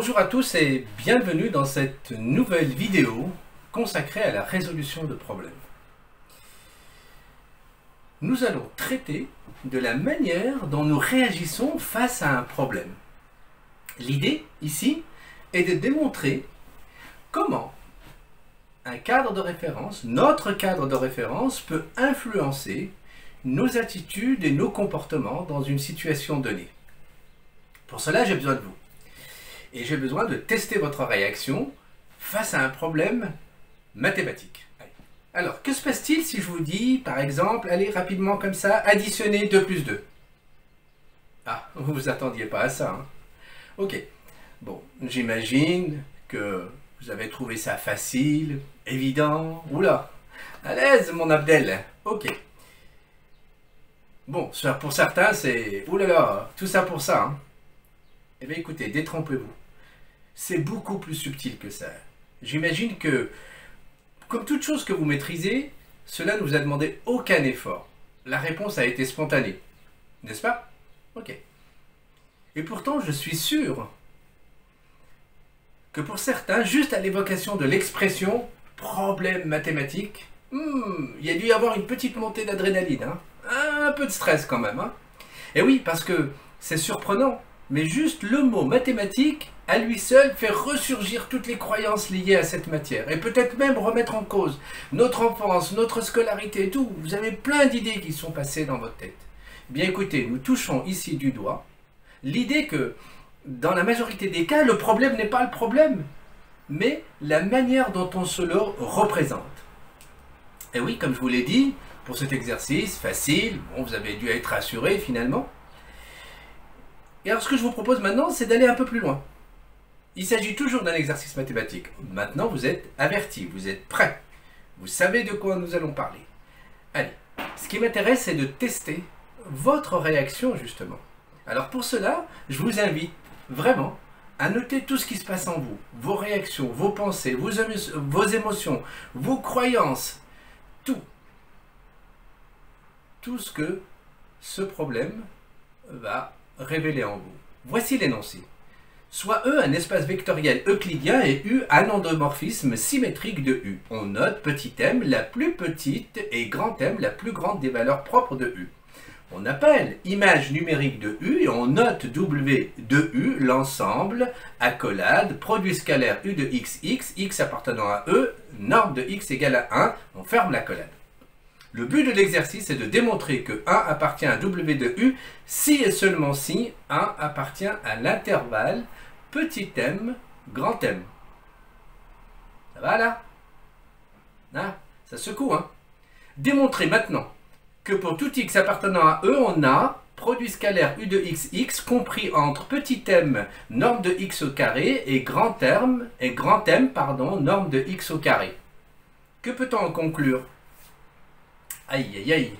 Bonjour à tous et bienvenue dans cette nouvelle vidéo consacrée à la résolution de problèmes. Nous allons traiter de la manière dont nous réagissons face à un problème. L'idée ici est de démontrer comment un cadre de référence, notre cadre de référence, peut influencer nos attitudes et nos comportements dans une situation donnée. Pour cela, j'ai besoin de vous. Et j'ai besoin de tester votre réaction face à un problème mathématique. Allez. Alors, que se passe-t-il si je vous dis, par exemple, allez rapidement comme ça, additionner 2 plus 2? Ah, vous ne vous attendiez pas à ça, hein? Ok. Bon, j'imagine que vous avez trouvé ça facile, évident. Oula, à l'aise, mon Abdel. Ok. Bon, pour certains, c'est... Oulala, tout ça pour ça, hein? Eh bien, écoutez, détrompez-vous. C'est beaucoup plus subtil que ça. J'imagine que, comme toute chose que vous maîtrisez, cela ne vous a demandé aucun effort. La réponse a été spontanée. N'est-ce pas? Ok. Et pourtant, je suis sûr que pour certains, juste à l'évocation de l'expression « problème mathématique », il y a dû y avoir une petite montée d'adrénaline. Hein? Un peu de stress quand même. Hein? Et oui, parce que c'est surprenant, mais juste le mot mathématique, à lui seul, fait ressurgir toutes les croyances liées à cette matière. Et peut-être même remettre en cause notre enfance, notre scolarité et tout. Vous avez plein d'idées qui sont passées dans votre tête. Bien écoutez, nous touchons ici du doigt l'idée que, dans la majorité des cas, le problème n'est pas le problème, mais la manière dont on se le représente. Et oui, comme je vous l'ai dit, pour cet exercice facile, bon, vous avez dû être rassuré finalement. Et alors ce que je vous propose maintenant, c'est d'aller un peu plus loin. Il s'agit toujours d'un exercice mathématique. Maintenant, vous êtes avertis, vous êtes prêts. Vous savez de quoi nous allons parler. Allez, ce qui m'intéresse, c'est de tester votre réaction, justement. Alors pour cela, je vous invite vraiment à noter tout ce qui se passe en vous. Vos réactions, vos pensées, vos émotions, vos croyances, tout. Tout ce que ce problème va révéler en vous. Voici l'énoncé. Soit E un espace vectoriel euclidien et U un endomorphisme symétrique de U. On note petit m la plus petite et grand M la plus grande des valeurs propres de U. On appelle image numérique de U et on note W de U l'ensemble, accolade, produit scalaire U de x, x appartenant à E, norme de x égale à 1, on ferme l'accolade. Le but de l'exercice est de démontrer que 1 appartient à W de U si et seulement si 1 appartient à l'intervalle petit m, grand M. Ça va là? Ah, ça secoue, hein? Démontrer maintenant que pour tout x appartenant à E, on a produit scalaire U de x compris entre petit m, norme de x au carré, et grand M, norme de x au carré. Que peut-on en conclure? Aïe, aïe, aïe,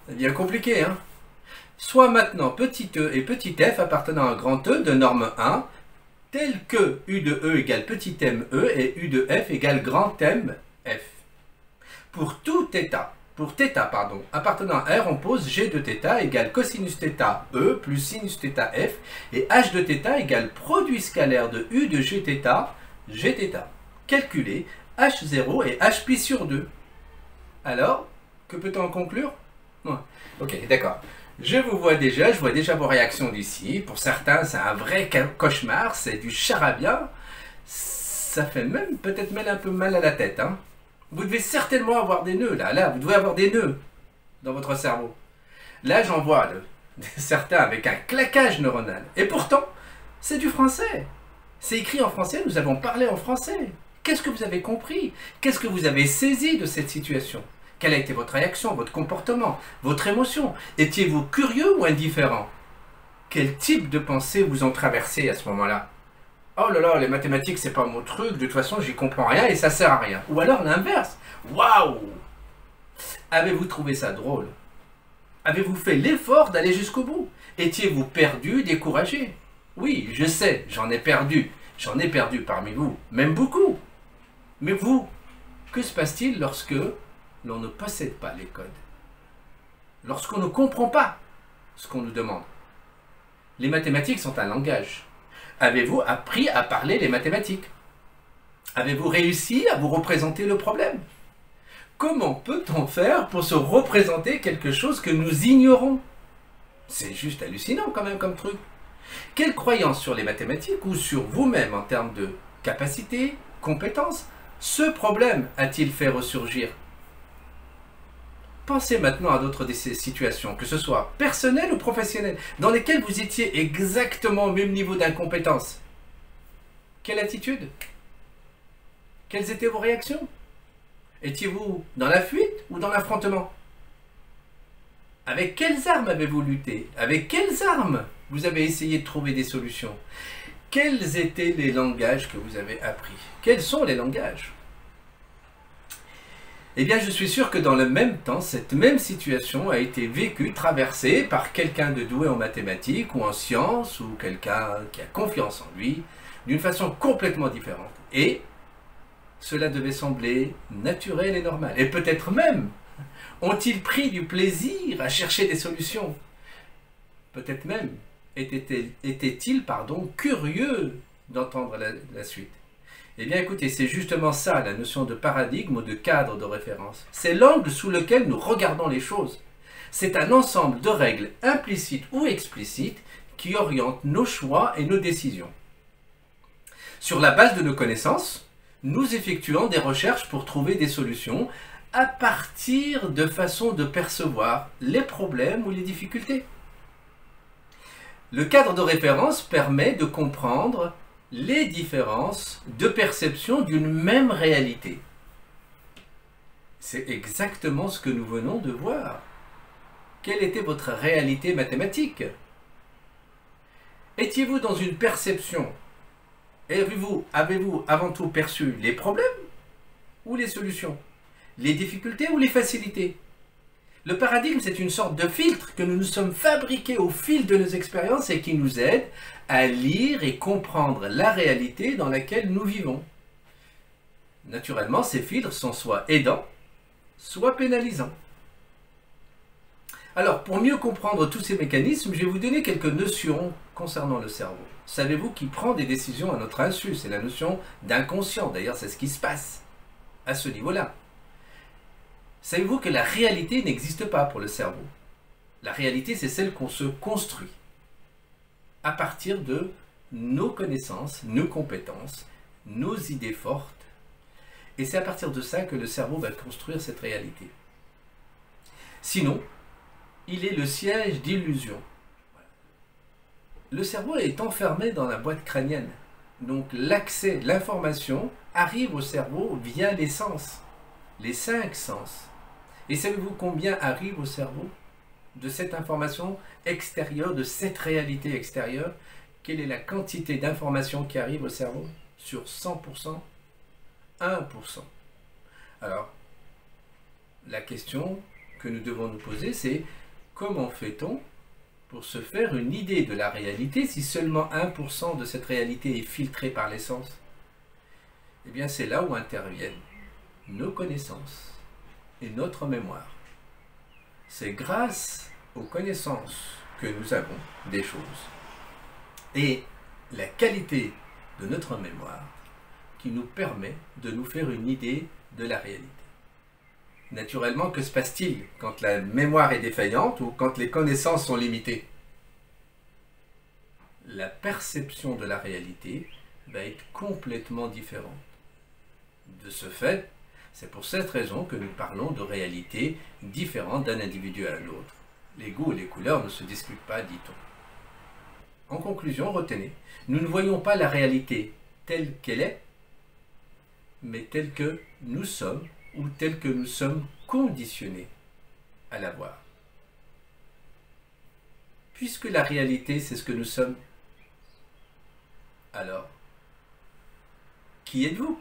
c'est bien compliqué, hein? Soit maintenant petit e et petit f appartenant à grand E de norme 1, tel que U de E égale petit m E et U de f égale grand M f. Pour tout θ, appartenant à R, on pose G de θ égale cosinus θ E plus sinus θ f, et H de θ égale produit scalaire de U de Gθ. Calculer H0 et H pi sur 2. Alors, que peut-on en conclure? Ouais. Ok, d'accord. Je vois déjà vos réactions d'ici. Pour certains, c'est un vrai cauchemar, c'est du charabia. Ça fait même peut-être même un peu mal à la tête. Hein. Vous devez certainement avoir des nœuds, là, vous devez avoir des nœuds dans votre cerveau. Là, j'en vois certains avec un claquage neuronal. Et pourtant, c'est du français. C'est écrit en français, nous avons parlé en français. Qu'est-ce que vous avez compris? Qu'est-ce que vous avez saisi de cette situation? Quelle a été votre réaction, votre comportement, votre émotion? Étiez-vous curieux ou indifférent? Quel type de pensée vous ont traversé à ce moment-là? Oh là là, les mathématiques, c'est pas mon truc, de toute façon, j'y comprends rien et ça sert à rien. Ou alors l'inverse. Waouh! Avez-vous trouvé ça drôle? Avez-vous fait l'effort d'aller jusqu'au bout? Étiez-vous perdu, découragé? Oui, je sais, j'en ai perdu parmi vous, même beaucoup. Mais vous, que se passe-t-il lorsque l'on ne possède pas les codes? Lorsqu'on ne comprend pas ce qu'on nous demande? Les mathématiques sont un langage. Avez-vous appris à parler les mathématiques? Avez-vous réussi à vous représenter le problème? Comment peut-on faire pour se représenter quelque chose que nous ignorons? C'est juste hallucinant quand même comme truc. Quelle croyance sur les mathématiques ou sur vous-même en termes de capacité, compétence, ce problème a-t-il fait ressurgir? Pensez maintenant à d'autres de ces situations, que ce soit personnelles ou professionnelles, dans lesquelles vous étiez exactement au même niveau d'incompétence. Quelle attitude? Quelles étaient vos réactions? Étiez-vous dans la fuite ou dans l'affrontement? Avec quelles armes avez-vous lutté? Avec quelles armes vous avez essayé de trouver des solutions? Quels étaient les langages que vous avez appris? Quels sont les langages? Eh bien, je suis sûr que dans le même temps, cette même situation a été vécue, traversée par quelqu'un de doué en mathématiques ou en sciences, ou quelqu'un qui a confiance en lui, d'une façon complètement différente. Et cela devait sembler naturel et normal. Et peut-être même ont-ils pris du plaisir à chercher des solutions? Peut-être même étaient-ils curieux d'entendre la suite? Eh bien écoutez, c'est justement ça la notion de paradigme ou de cadre de référence. C'est l'angle sous lequel nous regardons les choses. C'est un ensemble de règles implicites ou explicites qui orientent nos choix et nos décisions. Sur la base de nos connaissances, nous effectuons des recherches pour trouver des solutions à partir de façons de percevoir les problèmes ou les difficultés. Le cadre de référence permet de comprendre les différences de perception d'une même réalité. C'est exactement ce que nous venons de voir. Quelle était votre réalité mathématique? Étiez-vous dans une perception? Avez-vous avant tout perçu les problèmes ou les solutions? Les difficultés ou les facilités? Le paradigme, c'est une sorte de filtre que nous nous sommes fabriqués au fil de nos expériences et qui nous aide à lire et comprendre la réalité dans laquelle nous vivons. Naturellement, ces filtres sont soit aidants, soit pénalisants. Alors, pour mieux comprendre tous ces mécanismes, je vais vous donner quelques notions concernant le cerveau. Savez-vous qui prend des décisions à notre insu? C'est la notion d'inconscient. D'ailleurs, c'est ce qui se passe à ce niveau-là. Savez-vous que la réalité n'existe pas pour le cerveau? La réalité, c'est celle qu'on se construit à partir de nos connaissances, nos compétences, nos idées fortes. Et c'est à partir de ça que le cerveau va construire cette réalité. Sinon, il est le siège d'illusions. Le cerveau est enfermé dans la boîte crânienne. Donc l'accès, l'information arrive au cerveau via les sens, les 5 sens. Et savez-vous combien arrive au cerveau de cette information extérieure, de cette réalité extérieure? Quelle est la quantité d'informations qui arrive au cerveau? Sur 100%, 1%. Alors, la question que nous devons nous poser, c'est comment fait-on pour se faire une idée de la réalité si seulement 1% de cette réalité est filtrée par les sens? Eh bien, c'est là où interviennent nos connaissances et notre mémoire. C'est grâce aux connaissances que nous avons des choses et la qualité de notre mémoire qui nous permet de nous faire une idée de la réalité. Naturellement, que se passe-t-il quand la mémoire est défaillante ou quand les connaissances sont limitées? La perception de la réalité va être complètement différente. De ce fait, c'est pour cette raison que nous parlons de réalités différentes d'un individu à l'autre. Les goûts et les couleurs ne se discutent pas, dit-on. En conclusion, retenez, nous ne voyons pas la réalité telle qu'elle est, mais telle que nous sommes ou telle que nous sommes conditionnés à la voir. Puisque la réalité, c'est ce que nous sommes, alors, qui êtes-vous?